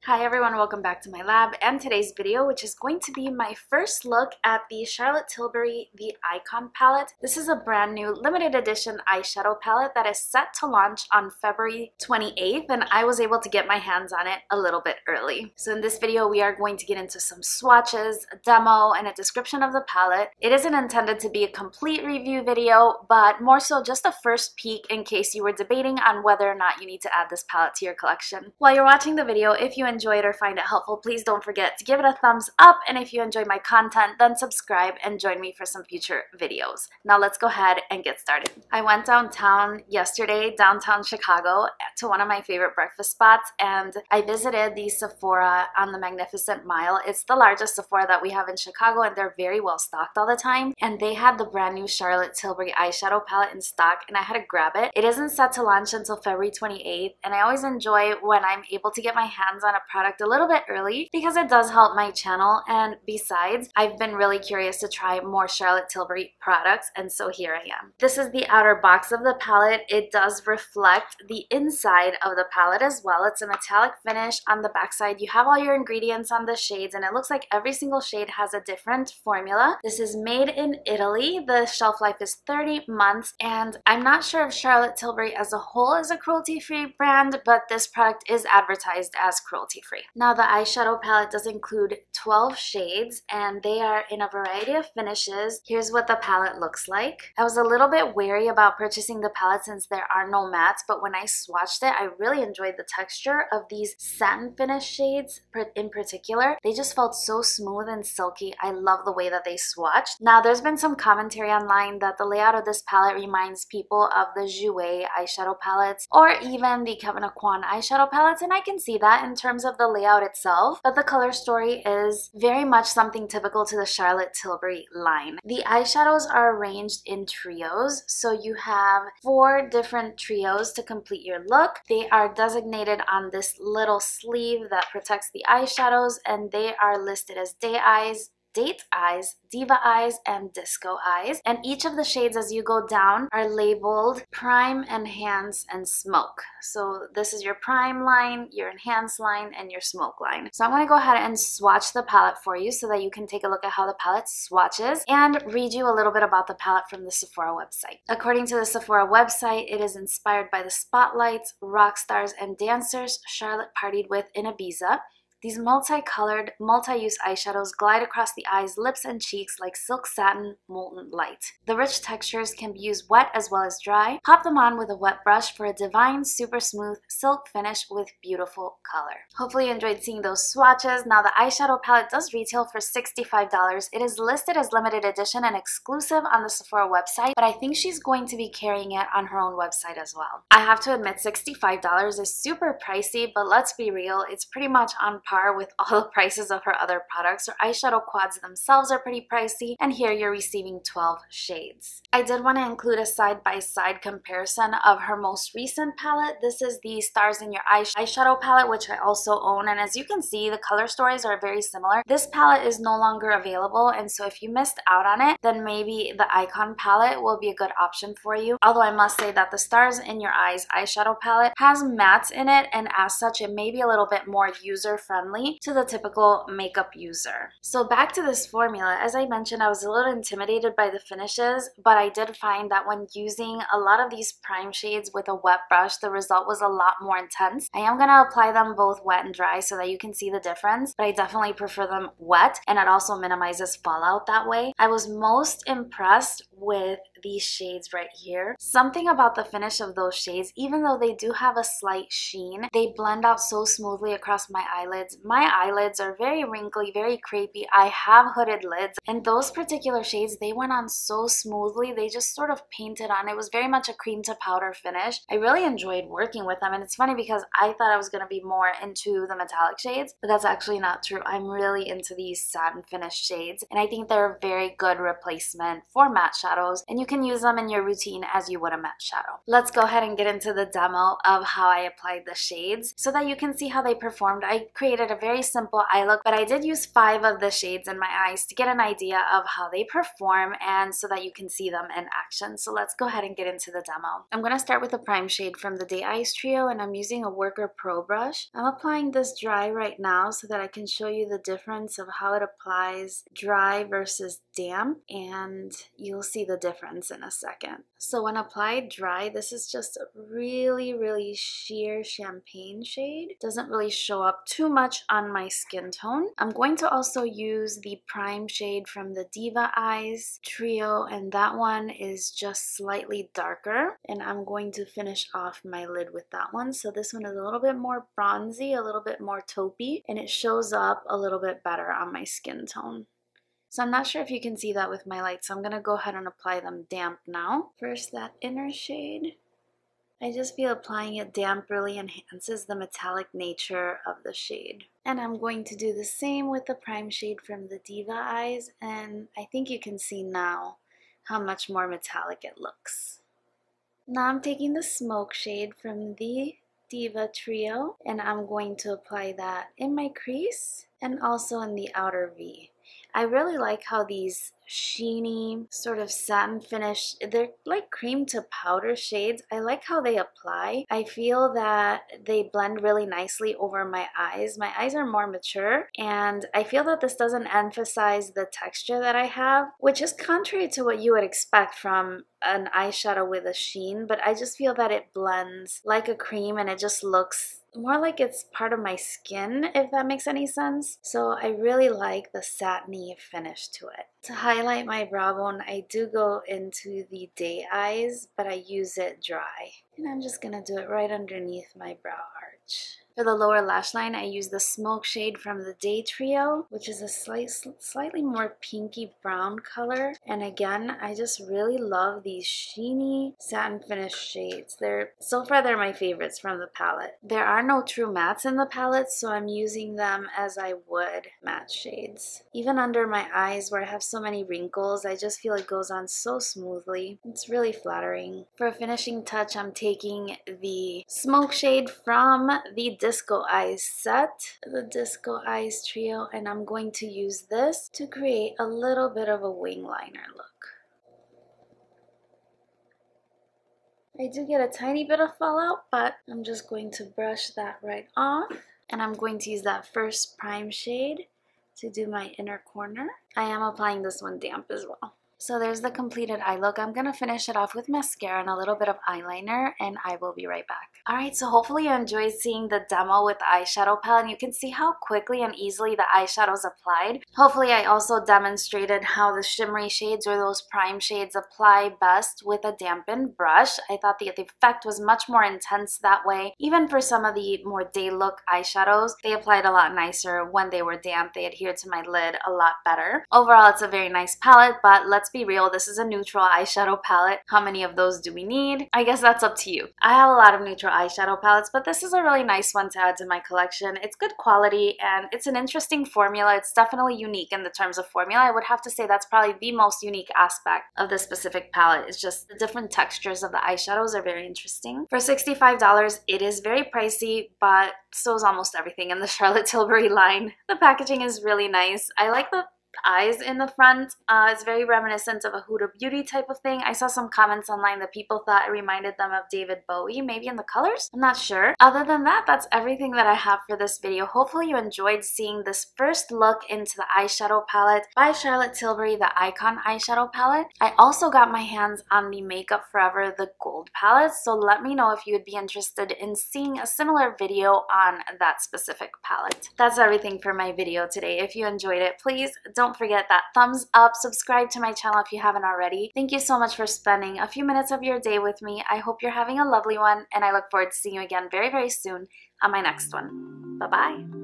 Hi everyone, welcome back to my lab and today's video, which is going to be my first look at the Charlotte Tilbury The Icon palette. This is a brand new limited edition eyeshadow palette that is set to launch on February 28th, and I was able to get my hands on it a little bit early. So in this video, we are going to get into some swatches, a demo, and a description of the palette. It isn't intended to be a complete review video, but more so just a first peek in case you were debating on whether or not you need to add this palette to your collection. While you're watching the video, if you enjoy it or find it helpful, please don't forget to give it a thumbs up, and if you enjoy my content, then subscribe and join me for some future videos. Now let's go ahead and get started. I went downtown yesterday, downtown Chicago, to one of my favorite breakfast spots, and I visited the Sephora on the Magnificent Mile. It's the largest Sephora that we have in Chicago, and they're very well stocked all the time, and they had the brand new Charlotte Tilbury eyeshadow palette in stock, and I had to grab it. It isn't set to launch until February 28th, and I always enjoy when I'm able to get my hands on a product a little bit early because it does help my channel. And besides, I've been really curious to try more Charlotte Tilbury products, and so here I am. This is the outer box of the palette. It does reflect the inside of the palette as well. It's a metallic finish. On the back side, you have all your ingredients on the shades, and it looks like every single shade has a different formula. This is made in Italy. The shelf life is 30 months, and I'm not sure if Charlotte Tilbury as a whole is a cruelty-free brand, but this product is advertised as cruelty-free. Now, the eyeshadow palette does include 12 shades, and they are in a variety of finishes. Here's what the palette looks like. I was a little bit wary about purchasing the palette since there are no mattes, but when I swatched it, I really enjoyed the texture of these satin finish shades in particular. They just felt so smooth and silky. I love the way that they swatched. Now, there's been some commentary online that the layout of this palette reminds people of the Jouer eyeshadow palettes or even the Kevyn Aucoin eyeshadow palettes, and I can see that in terms of the layout itself, but the color story is very much something typical to the Charlotte Tilbury line. The eyeshadows are arranged in trios, so you have 4 different trios to complete your look. They are designated on this little sleeve that protects the eyeshadows, and they are listed as Day Eyes, Date Eyes, Diva Eyes, and Disco Eyes. And each of the shades as you go down are labeled Prime, Enhance, and Smoke. So this is your Prime line, your Enhance line, and your Smoke line. So I'm going to go ahead and swatch the palette for you so that you can take a look at how the palette swatches and read you a little bit about the palette from the Sephora website. According to the Sephora website, it is inspired by the spotlights, rock stars, and dancers Charlotte partied with in Ibiza. These multicolored, multi-use eyeshadows glide across the eyes, lips, and cheeks like silk satin molten light. The rich textures can be used wet as well as dry. Pop them on with a wet brush for a divine, super smooth silk finish with beautiful color. Hopefully you enjoyed seeing those swatches. Now, the eyeshadow palette does retail for $65. It is listed as limited edition and exclusive on the Sephora website, but I think she's going to be carrying it on her own website as well. I have to admit, $65 is super pricey, but let's be real, it's pretty much on par with all the prices of her other products. Her eyeshadow quads themselves are pretty pricey, and here you're receiving 12 shades. I did want to include a side-by-side comparison of her most recent palette. This is the Stars in Your Eyes eyeshadow palette, which I also own, and as you can see, the color stories are very similar. This palette is no longer available, and so if you missed out on it, then maybe the Icon palette will be a good option for you. Although I must say that the Stars in Your Eyes eyeshadow palette has mattes in it, and as such, it may be a little bit more user-friendly to the typical makeup user. So back to this formula, as I mentioned, I was a little intimidated by the finishes, but I did find that when using a lot of these prime shades with a wet brush, the result was a lot more intense. I am going to apply them both wet and dry so that you can see the difference, but I definitely prefer them wet, and it also minimizes fallout that way. I was most impressed with these shades right here. Something about the finish of those shades, even though they do have a slight sheen, they blend out so smoothly across my eyelids. My eyelids are very wrinkly, very crepey. I have hooded lids, and those particular shades, they went on so smoothly. They just sort of painted on. It was very much a cream to powder finish. I really enjoyed working with them, and it's funny because I thought I was going to be more into the metallic shades, but that's actually not true. I'm really into these satin finish shades, and I think they're a very good replacement for matte shadows, and you can use them in your routine as you would a matte shadow. Let's go ahead and get into the demo of how I applied the shades so that you can see how they performed. I created a very simple eye look, but I did use 5 of the shades in my eyes to get an idea of how they perform and so that you can see them in action. So let's go ahead and get into the demo. I'm going to start with the prime shade from the Day Eyes trio, and I'm using a Worker Pro brush. I'm applying this dry right now so that I can show you the difference of how it applies dry versus damp, and you'll see the difference in a second. So when applied dry, this is just a really sheer champagne shade. Doesn't really show up too much on my skin tone. I'm going to also use the prime shade from the Diva Eyes trio, and that one is just slightly darker, and I'm going to finish off my lid with that one. So this one is a little bit more bronzy, a little bit more taupey, and it shows up a little bit better on my skin tone. So I'm not sure if you can see that with my light, so I'm going to go ahead and apply them damp now. First, that inner shade. I just feel applying it damp really enhances the metallic nature of the shade. And I'm going to do the same with the prime shade from the Diva Eyes, and I think you can see now how much more metallic it looks. Now I'm taking the smoke shade from the Diva trio, and I'm going to apply that in my crease and also in the outer V. I really like how these sheeny sort of satin finish, they're like cream to powder shades. I like how they apply. I feel that they blend really nicely over my eyes. My eyes are more mature, and I feel that this doesn't emphasize the texture that I have, which is contrary to what you would expect from an eyeshadow with a sheen, but I just feel that it blends like a cream and it just looks more like it's part of my skin, if that makes any sense. So I really like the satiny finish to it. To highlight my brow bone, I do go into the Day Eyes, but I use it dry. And I'm just gonna do it right underneath my brow arch. For the lower lash line, I use the smoke shade from the Day Trio, which is a slightly more pinky brown color. And again, I just really love these sheeny satin finish shades. So far they're my favorites from the palette. There are no true mattes in the palette, so I'm using them as I would matte shades. Even under my eyes where I have so many wrinkles, I just feel it goes on so smoothly. It's really flattering. For a finishing touch, I'm taking the smoke shade from the Disco Eyes set, the Disco Eyes trio, and I'm going to use this to create a little bit of a wing liner look. I do get a tiny bit of fallout, but I'm just going to brush that right off, and I'm going to use that first prime shade to do my inner corner. I am applying this one damp as well. So there's the completed eye look. I'm gonna finish it off with mascara and a little bit of eyeliner, and I will be right back. Alright, so hopefully you enjoyed seeing the demo with the eyeshadow palette, and you can see how quickly and easily the eyeshadows applied. Hopefully I also demonstrated how the shimmery shades or those prime shades apply best with a dampened brush. I thought the effect was much more intense that way. Even for some of the more day look eyeshadows, they applied a lot nicer when they were damp. They adhered to my lid a lot better. Overall, it's a very nice palette, but let's be real, this is a neutral eyeshadow palette. How many of those do we need? I guess that's up to you. I have a lot of neutral eyeshadow palettes, but this is a really nice one to add to my collection. It's good quality and it's an interesting formula. It's definitely unique in the terms of formula. I would have to say that's probably the most unique aspect of this specific palette. It's just the different textures of the eyeshadows are very interesting. For $65, it is very pricey, but so is almost everything in the Charlotte Tilbury line. The packaging is really nice. I like the eyes in the front. It's very reminiscent of a Huda Beauty type of thing. I saw some comments online that people thought it reminded them of David Bowie, maybe in the colors. I'm not sure. Other than that, that's everything that I have for this video. Hopefully you enjoyed seeing this first look into the eyeshadow palette by Charlotte Tilbury, the Icon Eyeshadow Palette. I also got my hands on the Makeup Forever, the Gold Palette, so let me know if you would be interested in seeing a similar video on that specific palette. That's everything for my video today. If you enjoyed it, please don't forget that thumbs up, subscribe to my channel if you haven't already. Thank you so much for spending a few minutes of your day with me. I hope you're having a lovely one, and I look forward to seeing you again very, very soon on my next one. Bye-bye.